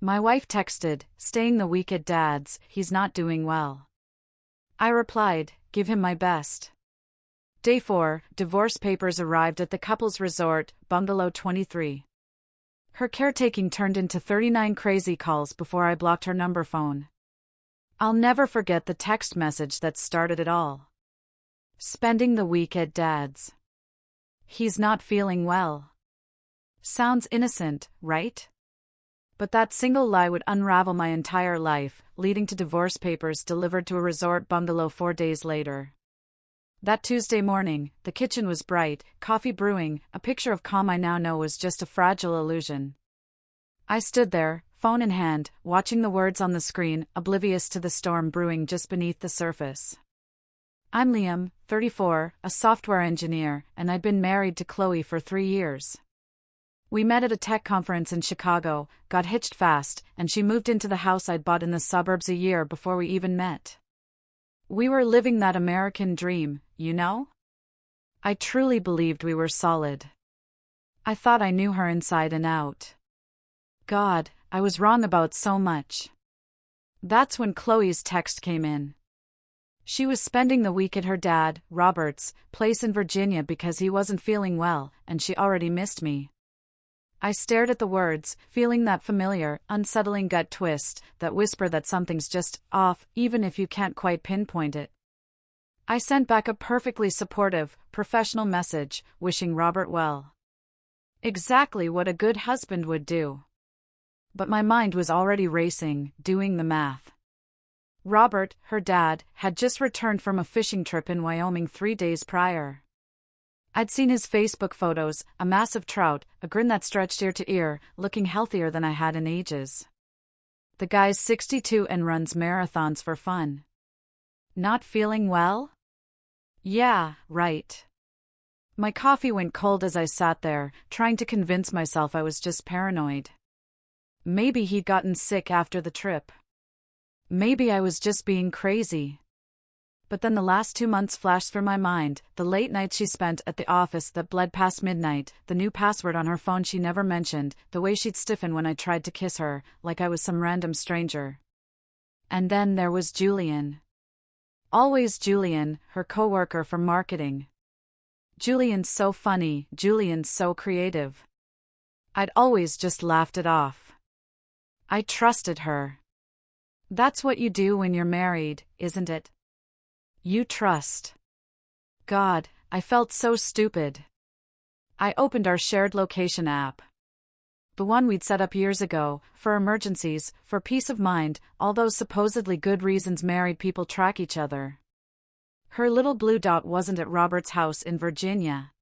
My wife texted, staying the week at Dad's, he's not doing well. I replied, give him my best. Day 4, divorce papers arrived at the couple's resort, Bungalow 23. Her caretaking turned into 39 crazy calls before I blocked her number phone. I'll never forget the text message that started it all. Spending the week at Dad's. He's not feeling well. Sounds innocent, right? But that single lie would unravel my entire life, leading to divorce papers delivered to a resort bungalow 4 days later. That Tuesday morning, the kitchen was bright, coffee brewing, a picture of calm I now know was just a fragile illusion. I stood there, phone in hand, watching the words on the screen, oblivious to the storm brewing just beneath the surface. I'm Liam, 34, a software engineer, and I'd been married to Chloe for 3 years. We met at a tech conference in Chicago, got hitched fast, and she moved into the house I'd bought in the suburbs a year before we even met. We were living that American dream, you know? I truly believed we were solid. I thought I knew her inside and out. God, I was wrong about so much. That's when Chloe's text came in. She was spending the week at her dad, Robert's, place in Virginia because he wasn't feeling well, and she already missed me. I stared at the words, feeling that familiar, unsettling gut twist, that whisper that something's just off, even if you can't quite pinpoint it. I sent back a perfectly supportive, professional message, wishing Robert well. Exactly what a good husband would do. But my mind was already racing, doing the math. Robert, her dad, had just returned from a fishing trip in Wyoming 3 days prior. I'd seen his Facebook photos, a massive trout, a grin that stretched ear to ear, looking healthier than I had in ages. The guy's 62 and runs marathons for fun. Not feeling well? Yeah, right. My coffee went cold as I sat there, trying to convince myself I was just paranoid. Maybe he'd gotten sick after the trip. Maybe I was just being crazy. But then the last 2 months flashed through my mind, the late nights she spent at the office that bled past midnight, the new password on her phone she never mentioned, the way she'd stiffen when I tried to kiss her, like I was some random stranger. And then there was Julian. Always Julian, her coworker from marketing. Julian's so funny, Julian's so creative. I'd always just laughed it off. I trusted her. That's what you do when you're married, isn't it? You trust. God, I felt so stupid. I opened our shared location app. The one we'd set up years ago, for emergencies, for peace of mind, all those supposedly good reasons married people track each other. Her little blue dot wasn't at Robert's house in Virginia.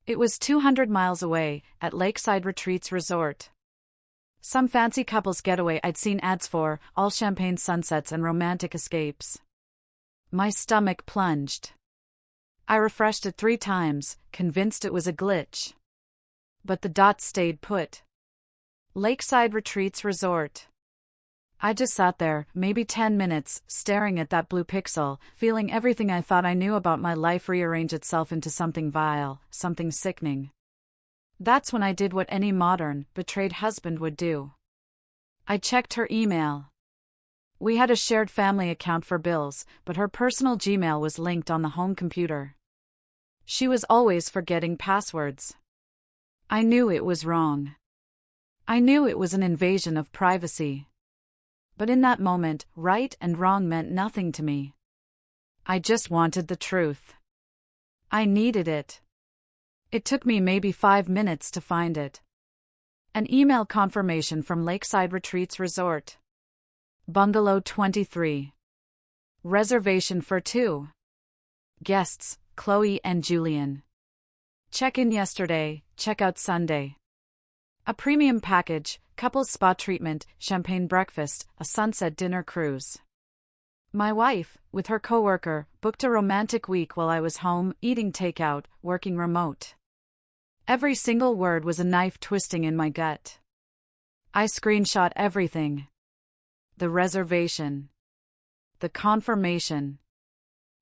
It was 200 miles away, at Lakeside Retreats Resort. Some fancy couples getaway I'd seen ads for, all champagne sunsets and romantic escapes. My stomach plunged. I refreshed it 3 times, convinced it was a glitch. But the dot stayed put. Lakeside Retreats Resort. I just sat there, maybe 10 minutes, staring at that blue pixel, feeling everything I thought I knew about my life rearrange itself into something vile, something sickening. That's when I did what any modern, betrayed husband would do. I checked her email. We had a shared family account for bills, but her personal Gmail was linked on the home computer. She was always forgetting passwords. I knew it was wrong. I knew it was an invasion of privacy. But in that moment, right and wrong meant nothing to me. I just wanted the truth. I needed it. It took me maybe 5 minutes to find it. An email confirmation from Lakeside Retreats Resort. Bungalow 23. Reservation for 2. Guests, Chloe and Julian. Check-in yesterday, check-out Sunday. A premium package, couples spa treatment, champagne breakfast, a sunset dinner cruise. My wife, with her coworker, booked a romantic week while I was home, eating takeout, working remote. Every single word was a knife twisting in my gut. I screenshot everything. The reservation. The confirmation.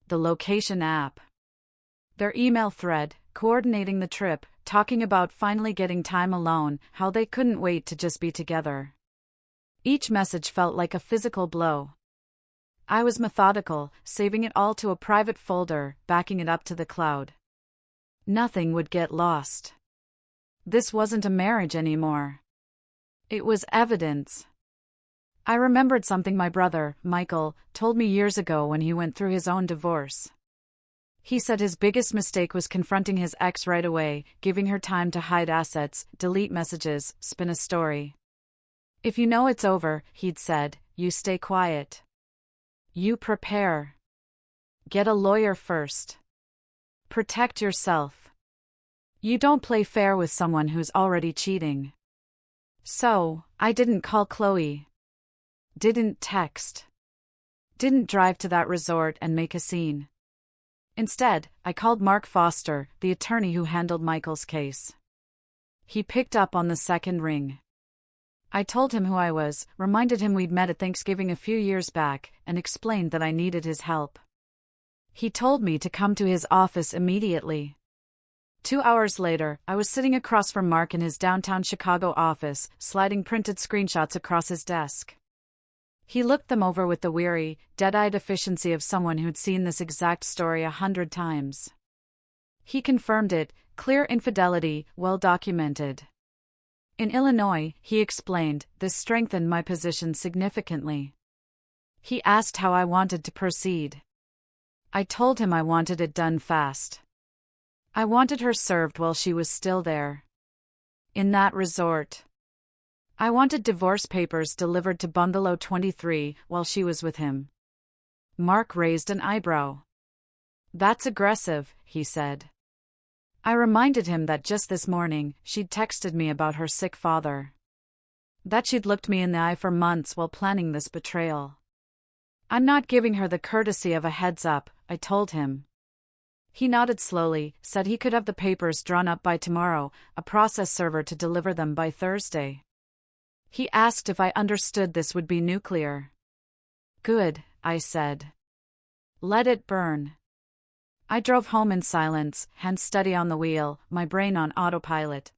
The location app. Their email thread, coordinating the trip, talking about finally getting time alone, how they couldn't wait to just be together. Each message felt like a physical blow. I was methodical, saving it all to a private folder, backing it up to the cloud. Nothing would get lost. This wasn't a marriage anymore. It was evidence. I remembered something my brother, Michael, told me years ago when he went through his own divorce. He said his biggest mistake was confronting his ex right away, giving her time to hide assets, delete messages, spin a story. If you know it's over, he'd said, you stay quiet. You prepare. Get a lawyer first. Protect yourself. You don't play fair with someone who's already cheating. So, I didn't call Chloe. Didn't text. Didn't drive to that resort and make a scene. Instead, I called Mark Foster, the attorney who handled Michael's case. He picked up on the second ring. I told him who I was, reminded him we'd met at Thanksgiving a few years back, and explained that I needed his help. He told me to come to his office immediately. 2 hours later, I was sitting across from Mark in his downtown Chicago office, sliding printed screenshots across his desk. He looked them over with the weary, dead-eyed efficiency of someone who'd seen this exact story 100 times. He confirmed it, clear infidelity, well documented. In Illinois, he explained, this strengthened my position significantly. He asked how I wanted to proceed. I told him I wanted it done fast. I wanted her served while she was still there. In that resort. I wanted divorce papers delivered to Bungalow 23 while she was with him. Mark raised an eyebrow. That's aggressive, he said. I reminded him that just this morning, she'd texted me about her sick father. That she'd looked me in the eye for months while planning this betrayal. I'm not giving her the courtesy of a heads up, I told him. He nodded slowly, said he could have the papers drawn up by tomorrow, a process server to deliver them by Thursday. He asked if I understood this would be nuclear. Good, I said. Let it burn. I drove home in silence, hands steady on the wheel, my brain on autopilot.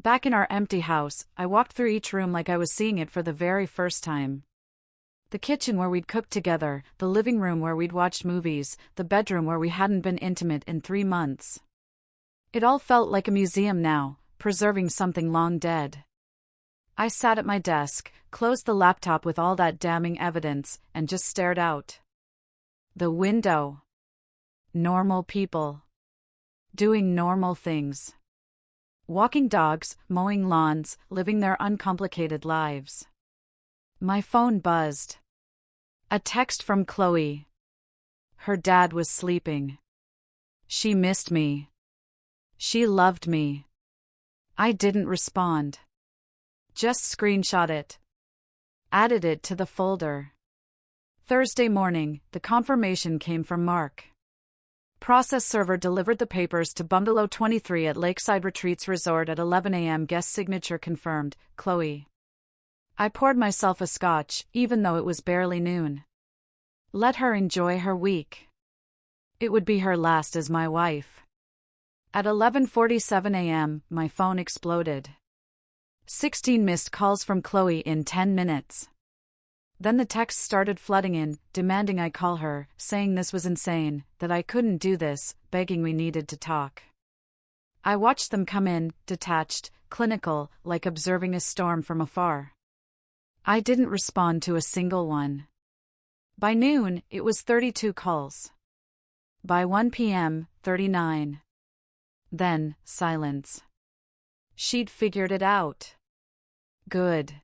Back in our empty house, I walked through each room like I was seeing it for the very first time. The kitchen where we'd cooked together, the living room where we'd watched movies, the bedroom where we hadn't been intimate in 3 months. It all felt like a museum now, preserving something long dead. I sat at my desk, closed the laptop with all that damning evidence, and just stared out. The window. Normal people. Doing normal things. Walking dogs, mowing lawns, living their uncomplicated lives. My phone buzzed. A text from Chloe. Her dad was sleeping. She missed me. She loved me. I didn't respond. Just screenshot it. Added it to the folder. Thursday morning, the confirmation came from Mark. Process server delivered the papers to Bungalow 23 at Lakeside Retreats Resort at 11 a.m. Guest signature confirmed, Chloe. I poured myself a scotch, even though it was barely noon. Let her enjoy her week. It would be her last as my wife. At 11:47 a.m., my phone exploded. 16 missed calls from Chloe in 10 minutes. Then the texts started flooding in, demanding I call her, saying this was insane, that I couldn't do this, begging we needed to talk. I watched them come in, detached, clinical, like observing a storm from afar. I didn't respond to a single one. By noon, it was 32 calls. By 1 p.m., 39. Then, silence. She'd figured it out. Good.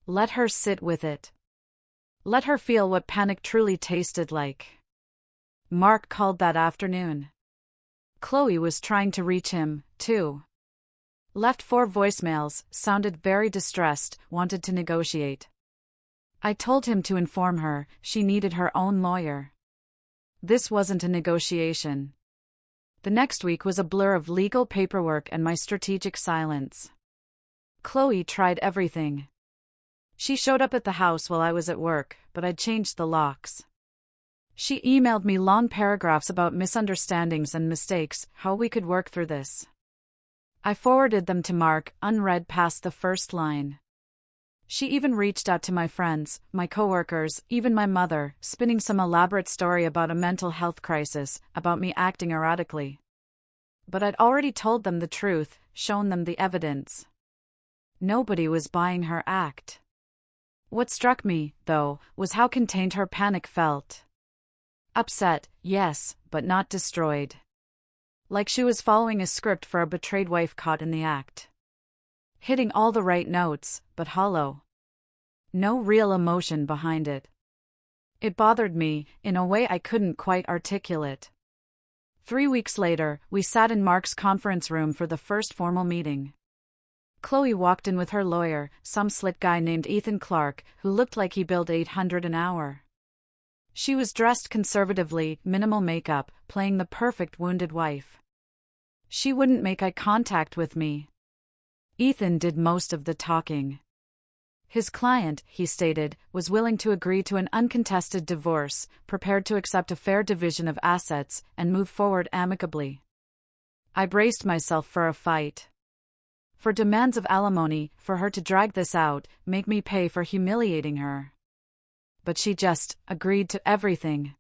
Let her sit with it. Let her feel what panic truly tasted like. Mark called that afternoon. Chloe was trying to reach him, too. Left 4 voicemails, sounded very distressed, wanted to negotiate. I told him to inform her, she needed her own lawyer. This wasn't a negotiation. The next week was a blur of legal paperwork and my strategic silence. Chloe tried everything. She showed up at the house while I was at work, but I'd changed the locks. She emailed me long paragraphs about misunderstandings and mistakes, how we could work through this. I forwarded them to Mark, unread past the first line. She even reached out to my friends, my coworkers, even my mother, spinning some elaborate story about a mental health crisis, about me acting erratically. But I'd already told them the truth, shown them the evidence. Nobody was buying her act. What struck me, though, was how contained her panic felt. Upset, yes, but not destroyed. Like she was following a script for a betrayed wife caught in the act. Hitting all the right notes, but hollow. No real emotion behind it. It bothered me, in a way I couldn't quite articulate. 3 weeks later, we sat in Mark's conference room for the first formal meeting. Chloe walked in with her lawyer, some slick guy named Ethan Clark, who looked like he billed $800 an hour. She was dressed conservatively, minimal makeup, playing the perfect wounded wife. She wouldn't make eye contact with me. Ethan did most of the talking. His client, he stated, was willing to agree to an uncontested divorce, prepared to accept a fair division of assets, and move forward amicably. I braced myself for a fight. For demands of alimony, for her to drag this out, make me pay for humiliating her. But she just agreed to everything.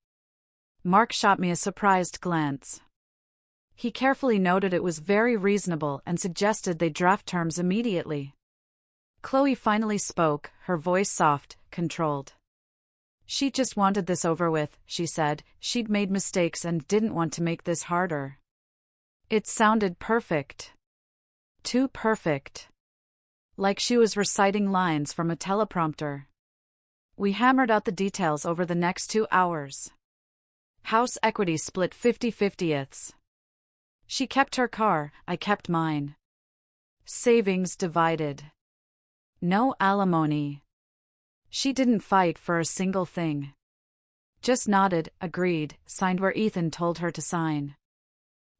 Mark shot me a surprised glance. He carefully noted it was very reasonable and suggested they draft terms immediately. Chloe finally spoke, her voice soft, controlled. She just wanted this over with, she said. She'd made mistakes and didn't want to make this harder. It sounded perfect. Too perfect. Like she was reciting lines from a teleprompter. We hammered out the details over the next 2 hours. House equity split 50/50ths. She kept her car, I kept mine. Savings divided. No alimony. She didn't fight for a single thing. Just nodded, agreed, signed where Ethan told her to sign.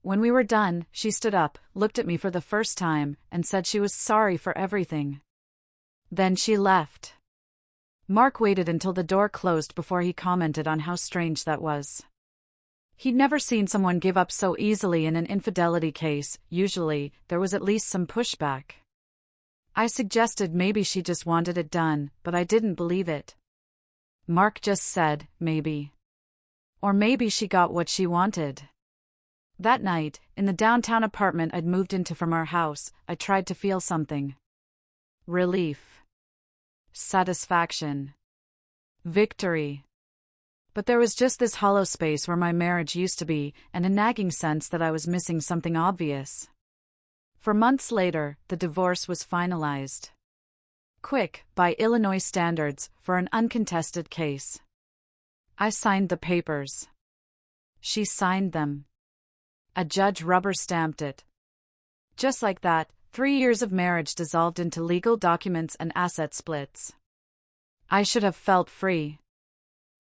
When we were done, she stood up, looked at me for the first time, and said she was sorry for everything. Then she left. Mark waited until the door closed before he commented on how strange that was. He'd never seen someone give up so easily in an infidelity case. Usually, there was at least some pushback. I suggested maybe she just wanted it done, but I didn't believe it. Mark just said, maybe. Or maybe she got what she wanted. That night, in the downtown apartment I'd moved into from our house, I tried to feel something. Relief. Satisfaction. Victory. But there was just this hollow space where my marriage used to be, and a nagging sense that I was missing something obvious. For months later, the divorce was finalized. Quick, by Illinois standards, for an uncontested case. I signed the papers. She signed them. A judge rubber-stamped it. Just like that, 3 years of marriage dissolved into legal documents and asset splits. I should have felt free.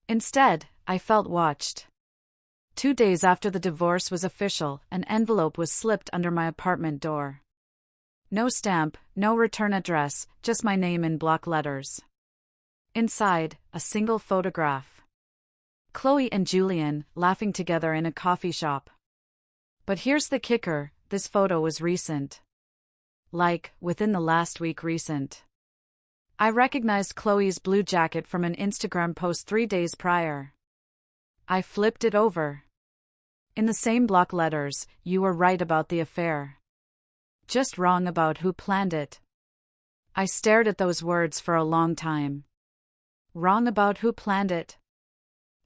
Instead, I felt watched. 2 days after the divorce was official, an envelope was slipped under my apartment door. No stamp, no return address, just my name in block letters. Inside, a single photograph. Chloe and Julian, laughing together in a coffee shop. But here's the kicker, this photo was recent. Like, within the last week recent. I recognized Chloe's blue jacket from an Instagram post 3 days prior. I flipped it over. In the same block letters, you were right about the affair. Just wrong about who planned it. I stared at those words for a long time. Wrong about who planned it.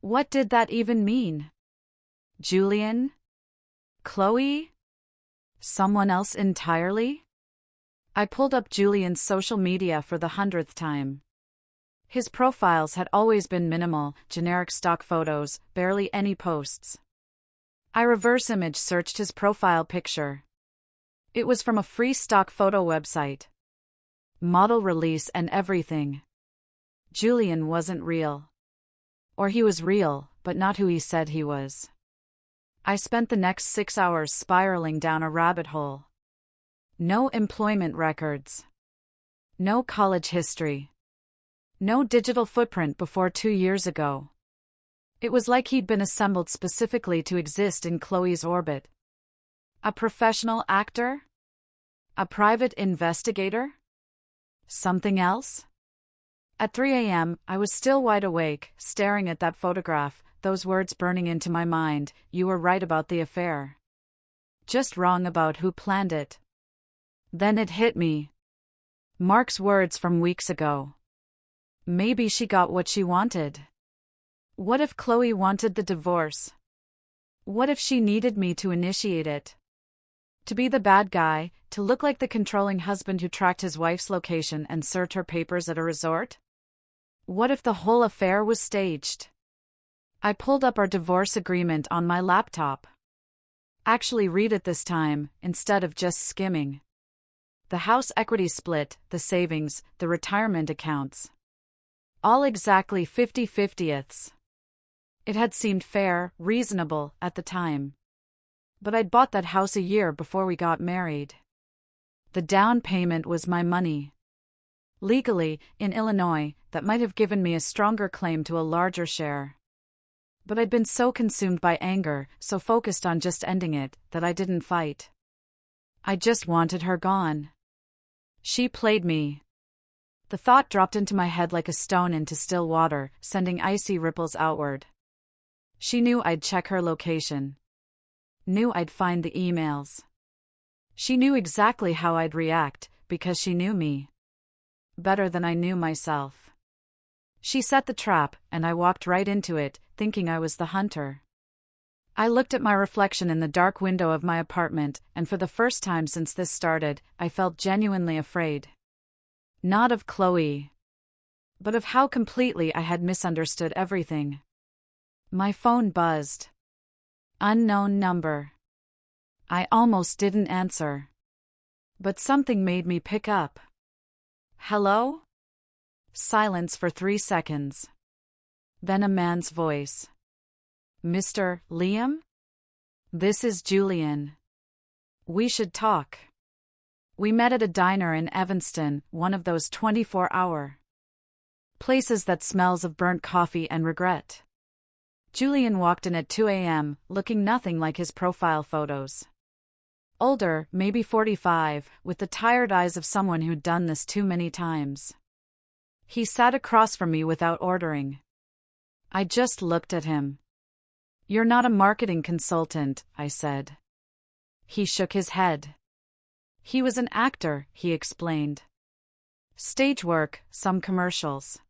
What did that even mean? Julian? Chloe? Someone else entirely? I pulled up Julian's social media for the 100th time. His profiles had always been minimal, generic stock photos, barely any posts. I reverse image searched his profile picture. It was from a free stock photo website. Model release and everything. Julian wasn't real. Or he was real, but not who he said he was. I spent the next 6 hours spiraling down a rabbit hole. No employment records. No college history. No digital footprint before 2 years ago. It was like he'd been assembled specifically to exist in Chloe's orbit. A professional actor? A private investigator? Something else? At 3 a.m., I was still wide awake, staring at that photograph, those words burning into my mind. You were right about the affair. Just wrong about who planned it. Then it hit me. Mark's words from weeks ago. Maybe she got what she wanted. What if Chloe wanted the divorce? What if she needed me to initiate it? To be the bad guy, to look like the controlling husband who tracked his wife's location and served her papers at a resort? What if the whole affair was staged? I pulled up our divorce agreement on my laptop. Actually read it this time, instead of just skimming. The house equity split, the savings, the retirement accounts. All exactly 50/50ths. It had seemed fair, reasonable, at the time. But I'd bought that house a year before we got married. The down payment was my money. Legally, in Illinois, that might have given me a stronger claim to a larger share. But I'd been so consumed by anger, so focused on just ending it, that I didn't fight. I just wanted her gone. She played me. The thought dropped into my head like a stone into still water, sending icy ripples outward. She knew I'd check her location. Knew I'd find the emails. She knew exactly how I'd react, because she knew me. Better than I knew myself. She set the trap, and I walked right into it, thinking I was the hunter. I looked at my reflection in the dark window of my apartment, and for the first time since this started, I felt genuinely afraid. Not of Chloe, but of how completely I had misunderstood everything. My phone buzzed. Unknown number. I almost didn't answer. But something made me pick up. Hello? Silence for 3 seconds. Then a man's voice. Mr. Liam? This is Julian. We should talk. We met at a diner in Evanston, one of those 24-hour places that smells of burnt coffee and regret. Julian walked in at 2 a.m., looking nothing like his profile photos. Older, maybe 45, with the tired eyes of someone who'd done this too many times. He sat across from me without ordering. I just looked at him. You're not a marketing consultant, I said. He shook his head. He was an actor, he explained. Stage work, some commercials.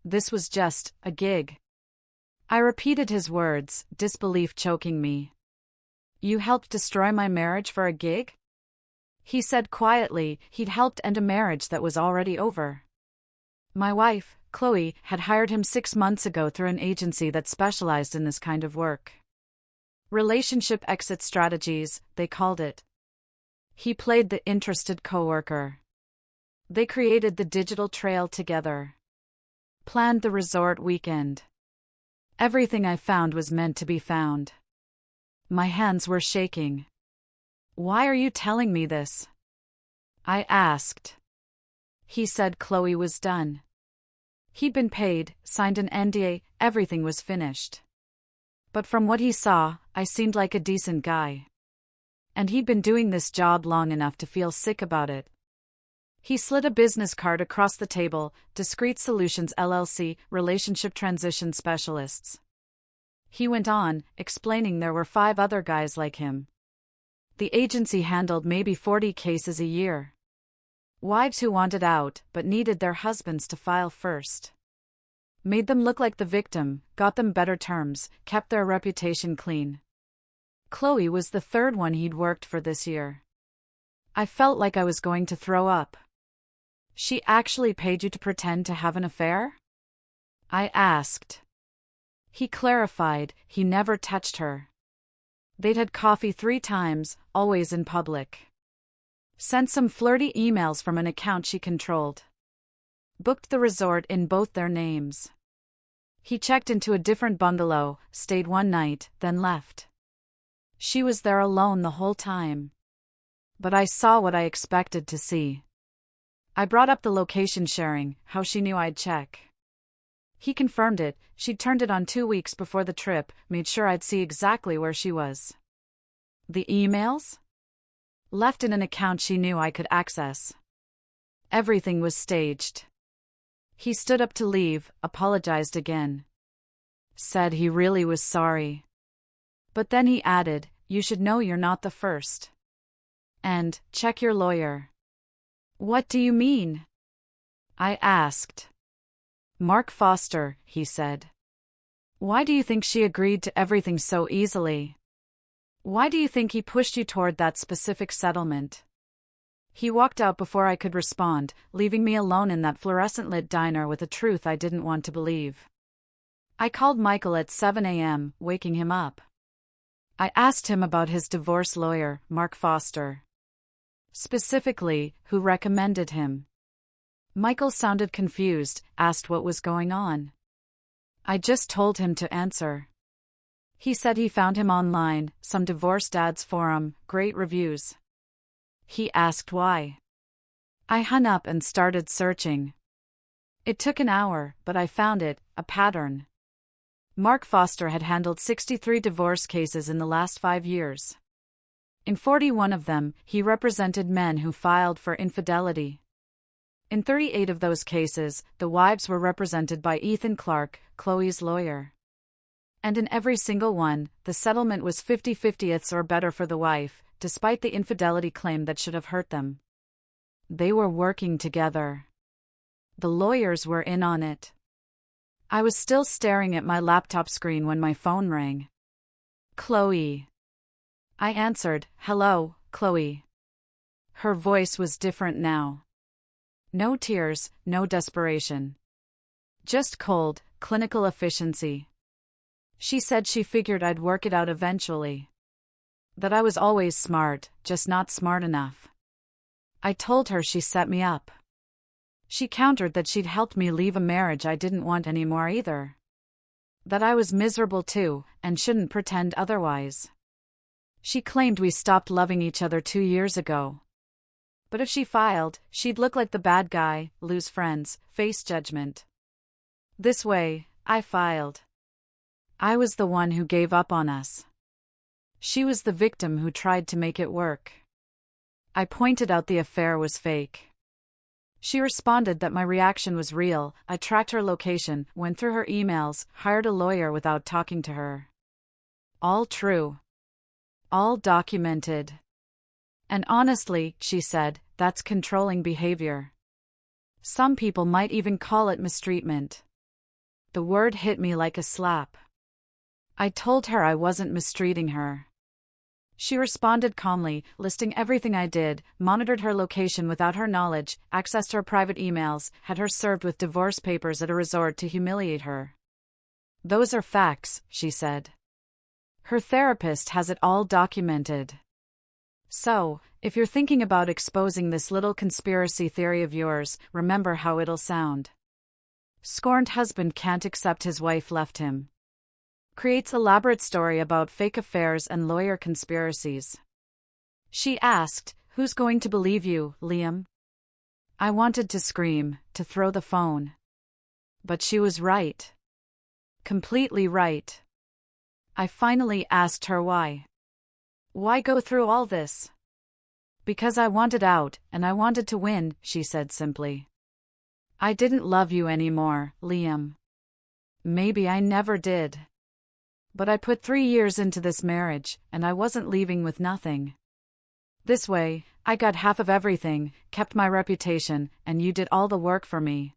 This was just a gig. I repeated his words, disbelief choking me. You helped destroy my marriage for a gig? He said quietly he'd helped end a marriage that was already over. My wife, Chloe, had hired him 6 months ago through an agency that specialized in this kind of work. Relationship exit strategies, they called it. He played the interested coworker. They created the digital trail together. Planned the resort weekend. Everything I found was meant to be found. My hands were shaking. Why are you telling me this? I asked. He said Chloe was done. He'd been paid, signed an NDA, everything was finished. But from what he saw, I seemed like a decent guy. And he'd been doing this job long enough to feel sick about it. He slid a business card across the table, Discrete Solutions LLC, Relationship Transition Specialists. He went on, explaining there were 5 other guys like him. The agency handled maybe 40 cases a year. Wives who wanted out, but needed their husbands to file first. Made them look like the victim, got them better terms, kept their reputation clean. Chloe was the 3rd one he'd worked for this year. I felt like I was going to throw up. She actually paid you to pretend to have an affair? I asked. He clarified, he never touched her. They'd had coffee 3 times, always in public. Sent some flirty emails from an account she controlled. Booked the resort in both their names. He checked into a different bungalow, stayed 1 night, then left. She was there alone the whole time. But I saw what I expected to see. I brought up the location sharing, how she knew I'd check. He confirmed it, she'd turned it on 2 weeks before the trip, made sure I'd see exactly where she was. The emails? Left in an account she knew I could access. Everything was staged. He stood up to leave, apologized again. Said he really was sorry. But then he added, "You should know you're not the first. And, check your lawyer." "What do you mean?" I asked. "Mark Foster," he said. "Why do you think she agreed to everything so easily? Why do you think he pushed you toward that specific settlement?" He walked out before I could respond, leaving me alone in that fluorescent-lit diner with a truth I didn't want to believe. I called Michael at 7 a.m., waking him up. I asked him about his divorce lawyer, Mark Foster. Specifically, who recommended him. Michael sounded confused, asked what was going on. I just told him to answer. He said he found him online, some divorce dads forum, great reviews. He asked why. I hung up and started searching. It took an hour, but I found it, a pattern. Mark Foster had handled 63 divorce cases in the last 5 years. In 41 of them, he represented men who filed for infidelity. In 38 of those cases, the wives were represented by Ethan Clark, Chloe's lawyer. And in every single one, the settlement was 50-50ths or better for the wife, despite the infidelity claim that should have hurt them. They were working together. The lawyers were in on it. I was still staring at my laptop screen when my phone rang. "Chloe." I answered, "Hello, Chloe." Her voice was different now. No tears, no desperation. Just cold, clinical efficiency. She said she figured I'd work it out eventually. That I was always smart, just not smart enough. I told her she set me up. She countered that she'd helped me leave a marriage I didn't want anymore either. That I was miserable too, and shouldn't pretend otherwise. She claimed we stopped loving each other 2 years ago. But if she filed, she'd look like the bad guy, lose friends, face judgment. This way, I filed. I was the one who gave up on us. She was the victim who tried to make it work. I pointed out the affair was fake. She responded that my reaction was real. I tracked her location, went through her emails, hired a lawyer without talking to her. All true. All documented. And honestly, she said, that's controlling behavior. Some people might even call it mistreatment. The word hit me like a slap. I told her I wasn't mistreating her. She responded calmly, listing everything I did, monitored her location without her knowledge, accessed her private emails, had her served with divorce papers at a resort to humiliate her. Those are facts, she said. Her therapist has it all documented. So, if you're thinking about exposing this little conspiracy theory of yours, remember how it'll sound. Scorned husband can't accept his wife left him. Creates elaborate story about fake affairs and lawyer conspiracies. She asked, "Who's going to believe you, Liam?" I wanted to scream, to throw the phone. But she was right. Completely right. I finally asked her why. Why go through all this? Because I wanted out, and I wanted to win, she said simply. I didn't love you anymore, Liam. Maybe I never did. But I put 3 years into this marriage, and I wasn't leaving with nothing. This way, I got half of everything, kept my reputation, and you did all the work for me.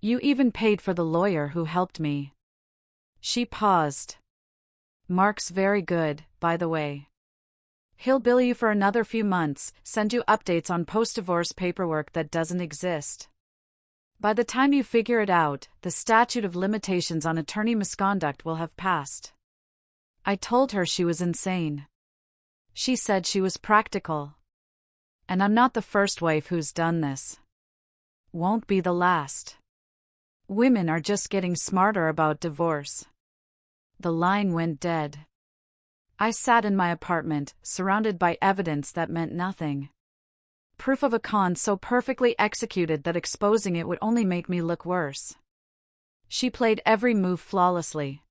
You even paid for the lawyer who helped me. She paused. Mark's very good, by the way. He'll bill you for another few months, send you updates on post-divorce paperwork that doesn't exist. By the time you figure it out, the statute of limitations on attorney misconduct will have passed. I told her she was insane. She said she was practical. And I'm not the first wife who's done this. Won't be the last. Women are just getting smarter about divorce. The line went dead. I sat in my apartment, surrounded by evidence that meant nothing. Proof of a con so perfectly executed that exposing it would only make me look worse. She played every move flawlessly.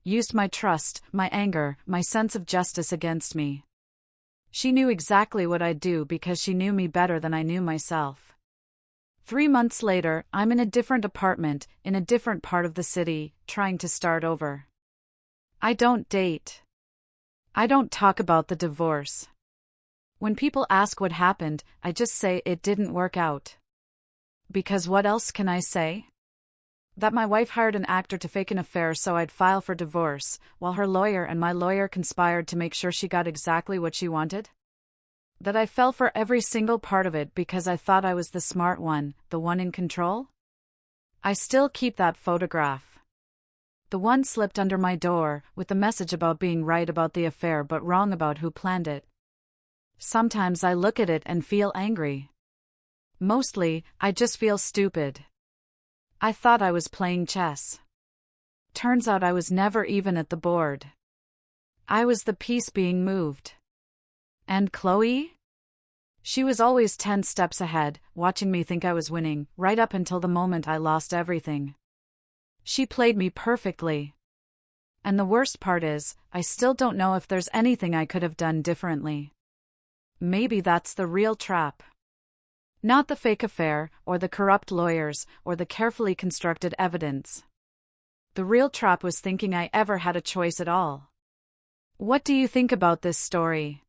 Used my trust, my anger, my sense of justice against me. She knew exactly what I'd do because she knew me better than I knew myself. 3 months later, I'm in a different apartment, in a different part of the city, trying to start over. I don't date. I don't talk about the divorce. When people ask what happened, I just say it didn't work out. Because what else can I say? That my wife hired an actor to fake an affair so I'd file for divorce, while her lawyer and my lawyer conspired to make sure she got exactly what she wanted? That I fell for every single part of it because I thought I was the smart one, the one in control? I still keep that photograph. The one slipped under my door, with the message about being right about the affair but wrong about who planned it. Sometimes I look at it and feel angry. Mostly, I just feel stupid. I thought I was playing chess. Turns out I was never even at the board. I was the piece being moved. And Chloe? She was always 10 steps ahead, watching me think I was winning, right up until the moment I lost everything. She played me perfectly. And the worst part is, I still don't know if there's anything I could have done differently. Maybe that's the real trap. Not the fake affair, or the corrupt lawyers, or the carefully constructed evidence. The real trap was thinking I ever had a choice at all. What do you think about this story?